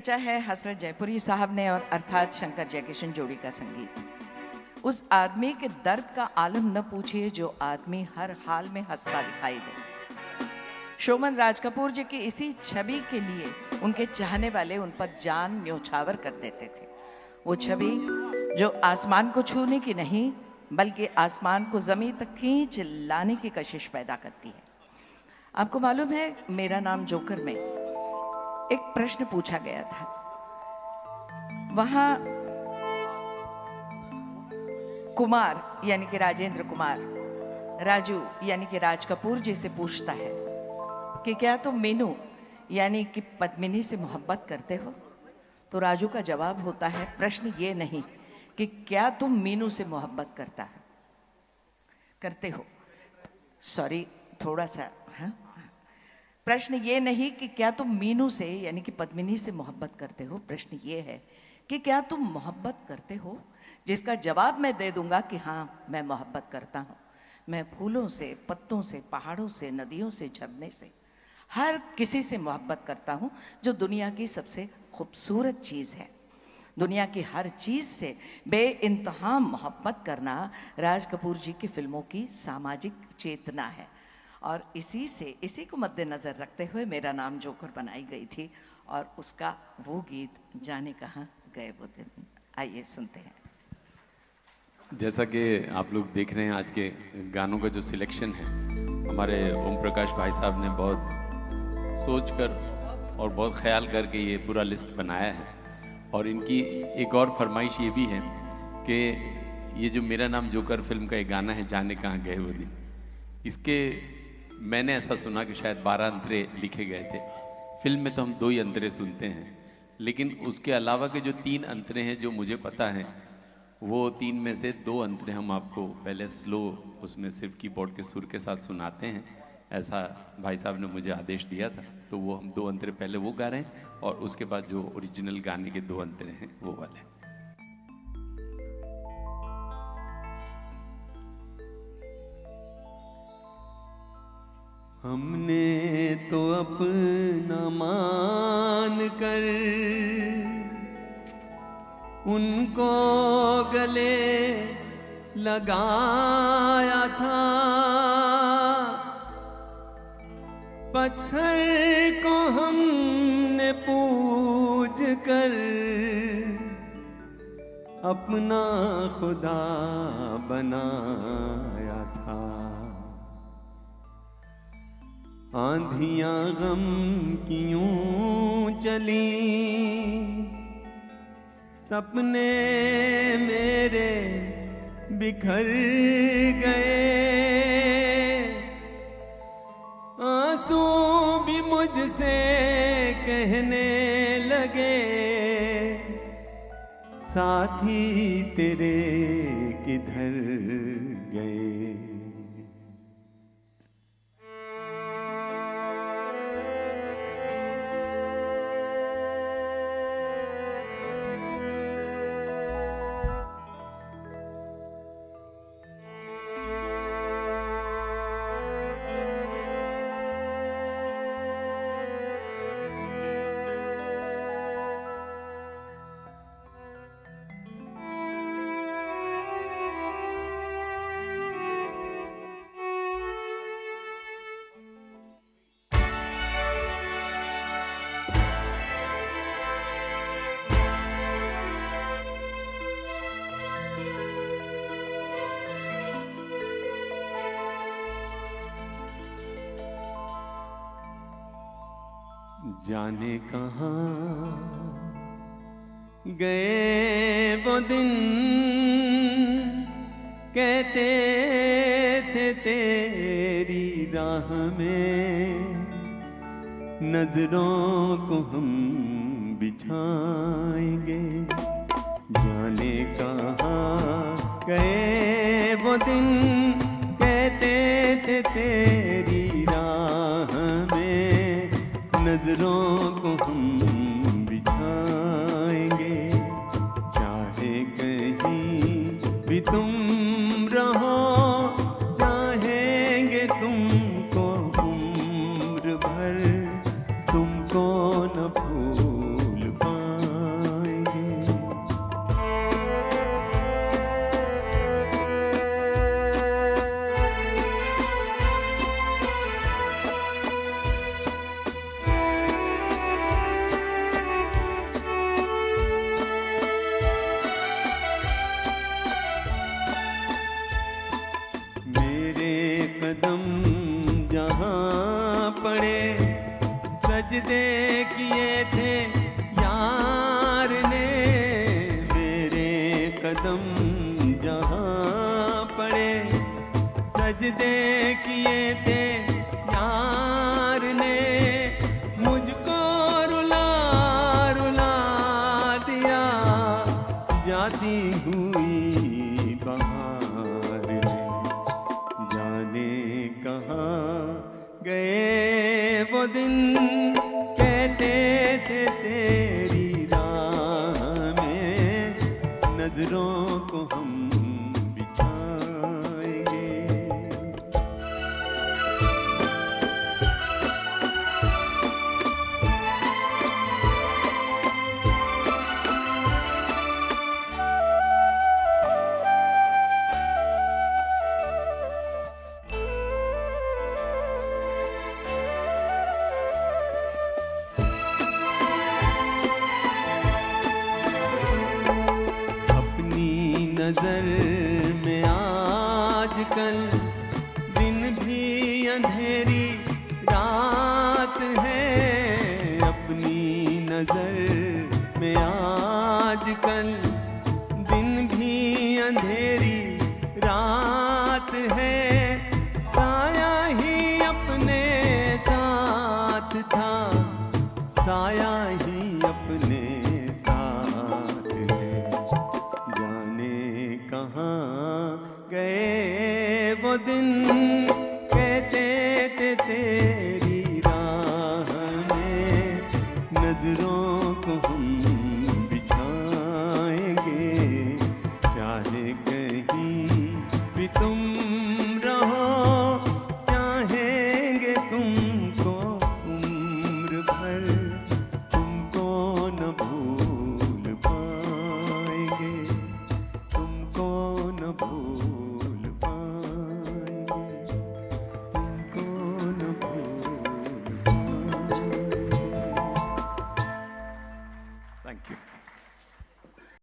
रचा है हसरत जयपुरी साहब ने और अर्थात शंकर जयकिशन जोड़ी का संगीत। उस आदमी के दर्द का आलम न पूछिए जो आदमी हर हाल में हंसता दिखाई दे। शोमन राज कपूर जी की इसी छवि के लिए उनके चाहने वाले उन पर जान न्योछावर कर देते थे। वो छवि जो आसमान को छूने की नहीं बल्कि आसमान को जमीन तक खींच लाने की कशिश पैदा करती है। आपको मालूम है, मेरा नाम जोकर में एक प्रश्न पूछा गया था। वहां कुमार यानी कि राजेंद्र कुमार राजू यानी कि राज कपूर जी से पूछता है कि क्या तुम मीनू यानी कि पद्मिनी से मोहब्बत करते हो? तो राजू का जवाब होता है, प्रश्न ये नहीं कि क्या तुम मीनू से मोहब्बत करते हो, सॉरी थोड़ा सा, हाँ, प्रश्न ये नहीं कि क्या तुम मीनू से यानी कि पद्मिनी से मोहब्बत करते हो, प्रश्न ये है कि क्या तुम मोहब्बत करते हो? जिसका जवाब मैं दे दूंगा कि हाँ मैं मोहब्बत करता हूँ। मैं फूलों से, पत्तों से, पहाड़ों से, नदियों से, झरने से, हर किसी से मोहब्बत करता हूँ जो दुनिया की सबसे खूबसूरत चीज़ है। दुनिया की हर चीज़ से बेइंतहा मोहब्बत करना राज कपूर जी की फिल्मों की सामाजिक चेतना है। और इसी को मद्देनज़र रखते हुए मेरा नाम जोकर बनाई गई थी और उसका वो गीत जाने कहाँ गए वो दिन। आइए सुनते हैं। जैसा कि आप लोग देख रहे हैं, आज के गानों का जो सिलेक्शन है, हमारे ओम प्रकाश भाई साहब ने बहुत सोचकर और बहुत ख्याल करके ये पूरा लिस्ट बनाया है। और इनकी एक और फरमाइश ये भी है कि ये जो मेरा नाम जोकर फिल्म का एक गाना है, जाने कहाँ गए वो दिन, इसके मैंने ऐसा सुना कि शायद 12 अंतरे लिखे गए थे। फिल्म में तो हम 2 ही अंतरे सुनते हैं, लेकिन उसके अलावा के जो 3 अंतरे हैं जो मुझे पता है, वो 3 में से 2 अंतरे हम आपको पहले स्लो उसमें सिर्फ कीबोर्ड के सुर के साथ सुनाते हैं। ऐसा भाई साहब ने मुझे आदेश दिया था, तो वो हम 2 अंतरे पहले वो गा रहे हैं और उसके बाद जो ओरिजिनल गाने के 2 अंतरे हैं वो वाले। हमने तो अपना मान कर उनको गले लगाया था, पत्थर को हमने पूज कर अपना खुदा बनाया था। आंधियां गम की यूं चली, सपने मेरे बिखर गए, आंसू भी मुझसे कहने लगे, साथी तेरे किधर गए। जाने कहाँ गए वो दिन, कहते थे तेरी राह में नजरों को हम बिछाएंगे। जाने कहाँ गए वो दिन, कहते थे तेरी राह में नजरों को हम बिछाएंगे। चाहे कहीं भी तुम रहो, चाहेंगे तुमको उम्र भर, तुमको न भूल पाएंगे। सजदे किए थे यार ने, मुझको रुला रुला दिया जाती हुई बहार ने। जाने कहाँ गए वो दिन, कहते थे तेरी राह में नजरों को हम बिछाएंगे। नजर में आजकल दिन भी अंधेरी रात है, अपनी नजर में आजकल दिन भी अंधेरी रात है। साया ही अपने साथ था, साया ही अपने साथ है। कहाँ गए वो दिन, कहते थे तेरी राह में नजरों को हम बिछाएंगे। चाहे कहीं भी तुम रहो, चाहेंगे तुमको उम्र भर, तुमको न भूल पाएंगे, तुमको न भूल